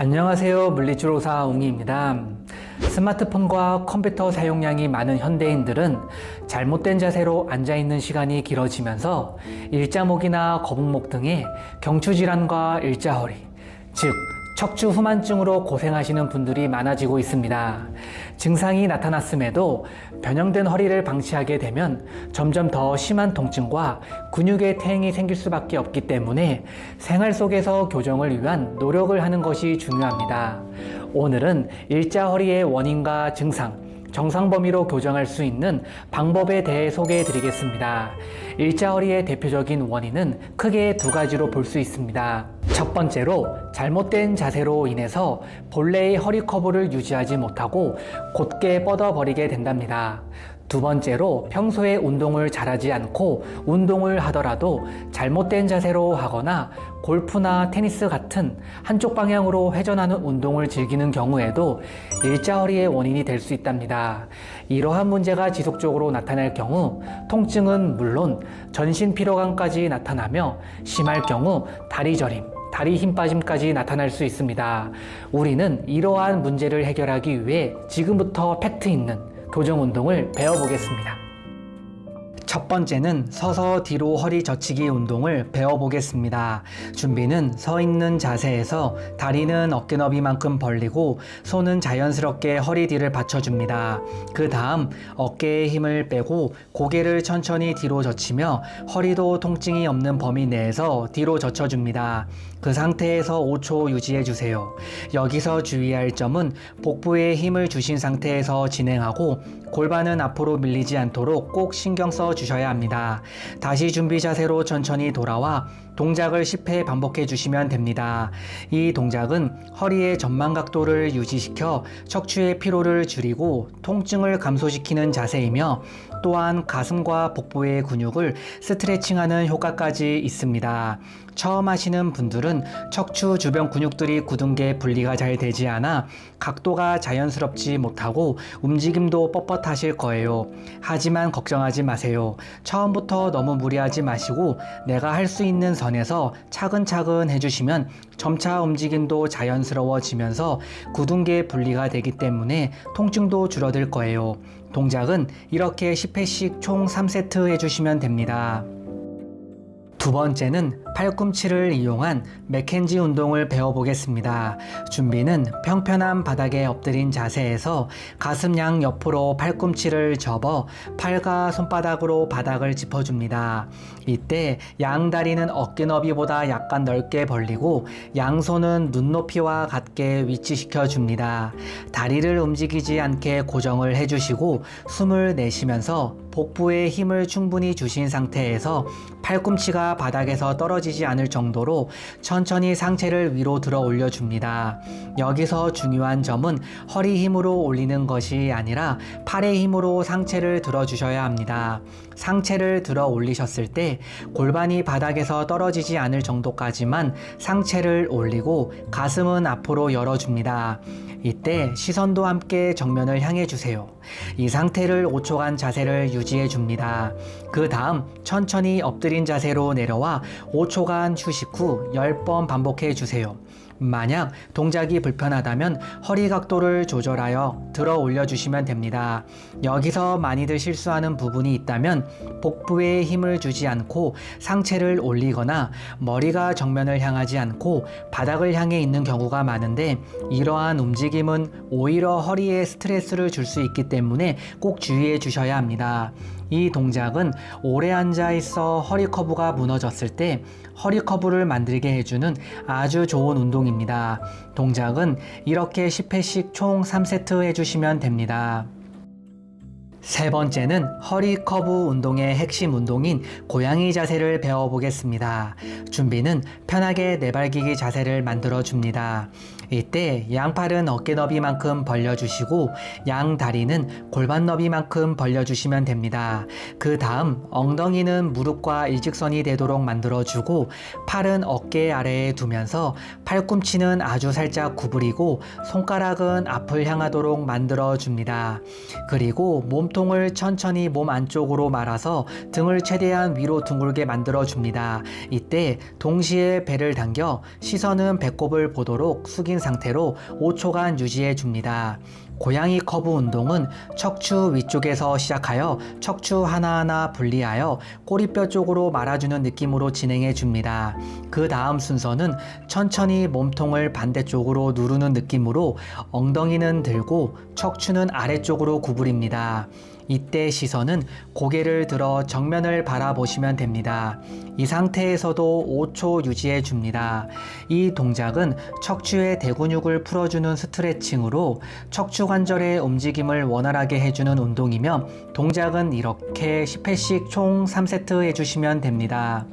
안녕하세요. 물리치료사 웅이입니다. 스마트폰과 컴퓨터 사용량이 많은 현대인들은 잘못된 자세로 앉아있는 시간이 길어지면서 일자목이나 거북목 등의 경추질환과 일자허리, 즉 척추 후만증으로 고생하시는 분들이 많아지고 있습니다. 증상이 나타났음에도 변형된 허리를 방치하게 되면 점점 더 심한 통증과 근육의 퇴행이 생길 수밖에 없기 때문에 생활 속에서 교정을 위한 노력을 하는 것이 중요합니다. 오늘은 일자허리의 원인과 증상, 정상 범위로 교정할 수 있는 방법에 대해 소개해 드리겠습니다. 일자허리의 대표적인 원인은 크게 두 가지로 볼 수 있습니다. 첫 번째로 잘못된 자세로 인해서 본래의 허리 커브를 유지하지 못하고 곧게 뻗어버리게 된답니다. 두 번째로 평소에 운동을 잘하지 않고 운동을 하더라도 잘못된 자세로 하거나 골프나 테니스 같은 한쪽 방향으로 회전하는 운동을 즐기는 경우에도 일자허리의 원인이 될 수 있답니다. 이러한 문제가 지속적으로 나타날 경우 통증은 물론 전신 피로감까지 나타나며 심할 경우 다리 저림, 다리 힘 빠짐까지 나타날 수 있습니다. 우리는 이러한 문제를 해결하기 위해 지금부터 팩트 있는 교정 운동을 배워보겠습니다. 첫 번째는 서서 뒤로 허리 젖히기 운동을 배워보겠습니다. 준비는 서 있는 자세에서 다리는 어깨 너비만큼 벌리고 손은 자연스럽게 허리 뒤를 받쳐줍니다. 그 다음 어깨에 힘을 빼고 고개를 천천히 뒤로 젖히며 허리도 통증이 없는 범위 내에서 뒤로 젖혀줍니다. 그 상태에서 5초 유지해주세요. 여기서 주의할 점은 복부에 힘을 주신 상태에서 진행하고 골반은 앞으로 밀리지 않도록 꼭 신경 써 주셔야 합니다. 다시 준비 자세로 천천히 돌아와 동작을 10회 반복해 주시면 됩니다. 이 동작은 허리의 전만 각도를 유지시켜 척추의 피로를 줄이고 통증을 감소시키는 자세이며 또한 가슴과 복부의 근육을 스트레칭하는 효과까지 있습니다. 처음 하시는 분들은 척추 주변 근육들이 굳은 게 분리가 잘 되지 않아 각도가 자연스럽지 못하고 움직임도 뻣뻣하실 거예요. 하지만 걱정하지 마세요. 처음부터 너무 무리하지 마시고 내가 할 수 있는 선에서 차근차근 해주시면 점차 움직임도 자연스러워지면서 굳은 게 분리가 되기 때문에 통증도 줄어들 거예요. 동작은 이렇게 10회씩 총 3세트 해주시면 됩니다. 두 번째는 팔꿈치를 이용한 맥켄지 운동을 배워보겠습니다. 준비는 평평한 바닥에 엎드린 자세에서 가슴 양 옆으로 팔꿈치를 접어 팔과 손바닥으로 바닥을 짚어줍니다. 이때 양 다리는 어깨 너비보다 약간 넓게 벌리고 양손은 눈높이와 같게 위치시켜 줍니다. 다리를 움직이지 않게 고정을 해주시고 숨을 내쉬면서 복부에 힘을 충분히 주신 상태에서 팔꿈치가 바닥에서 떨어지지 않을 정도로 천천히 상체를 위로 들어 올려줍니다. 여기서 중요한 점은 허리 힘으로 올리는 것이 아니라 팔의 힘으로 상체를 들어주셔야 합니다. 상체를 들어 올리셨을 때 골반이 바닥에서 떨어지지 않을 정도까지만 상체를 올리고 가슴은 앞으로 열어줍니다. 이때 시선도 함께 정면을 향해 주세요. 이 상태를 5초간 자세를 유지해 줍니다. 그 다음 천천히 엎드린 자세로 내려와 5초간 휴식 후 10번 반복해 주세요. 만약 동작이 불편하다면 허리 각도를 조절하여 들어 올려주시면 됩니다. 여기서 많이들 실수하는 부분이 있다면 복부에 힘을 주지 않고 상체를 올리거나 머리가 정면을 향하지 않고 바닥을 향해 있는 경우가 많은데 이러한 움직임은 오히려 허리에 스트레스를 줄 수 있기 때문에 꼭 주의해 주셔야 합니다. 이 동작은 오래 앉아 있어 허리 커브가 무너졌을 때 허리 커브를 만들게 해주는 아주 좋은 운동입니다. 동작은 이렇게 10회씩 총 3세트 해주시면 됩니다. 세 번째는 허리 커브 운동의 핵심 운동인 고양이 자세를 배워보겠습니다. 준비는 편하게 내발기기 자세를 만들어 줍니다. 이때 양팔은 어깨 너비만큼 벌려주시고 양 다리는 골반 너비만큼 벌려주시면 됩니다. 그 다음 엉덩이는 무릎과 일직선이 되도록 만들어주고 팔은 어깨 아래에 두면서 팔꿈치는 아주 살짝 구부리고 손가락은 앞을 향하도록 만들어 줍니다. 그리고 몸 몸통을 천천히 몸 안쪽으로 말아서 등을 최대한 위로 둥글게 만들어 줍니다. 이때 동시에 배를 당겨 시선은 배꼽을 보도록 숙인 상태로 5초간 유지해 줍니다. 고양이 커브 운동은 척추 위쪽에서 시작하여 척추 하나하나 분리하여 꼬리뼈 쪽으로 말아주는 느낌으로 진행해 줍니다. 그 다음 순서는 천천히 몸통을 반대쪽으로 누르는 느낌으로 엉덩이는 들고 척추는 아래쪽으로 구부립니다. 이때 시선은 고개를 들어 정면을 바라보시면 됩니다. 이 상태에서도 5초 유지해 줍니다. 이 동작은 척추의 대근육을 풀어주는 스트레칭으로 척추 관절의 움직임을 원활하게 해주는 운동이며 동작은 이렇게 10회씩 총 3세트 해주시면 됩니다.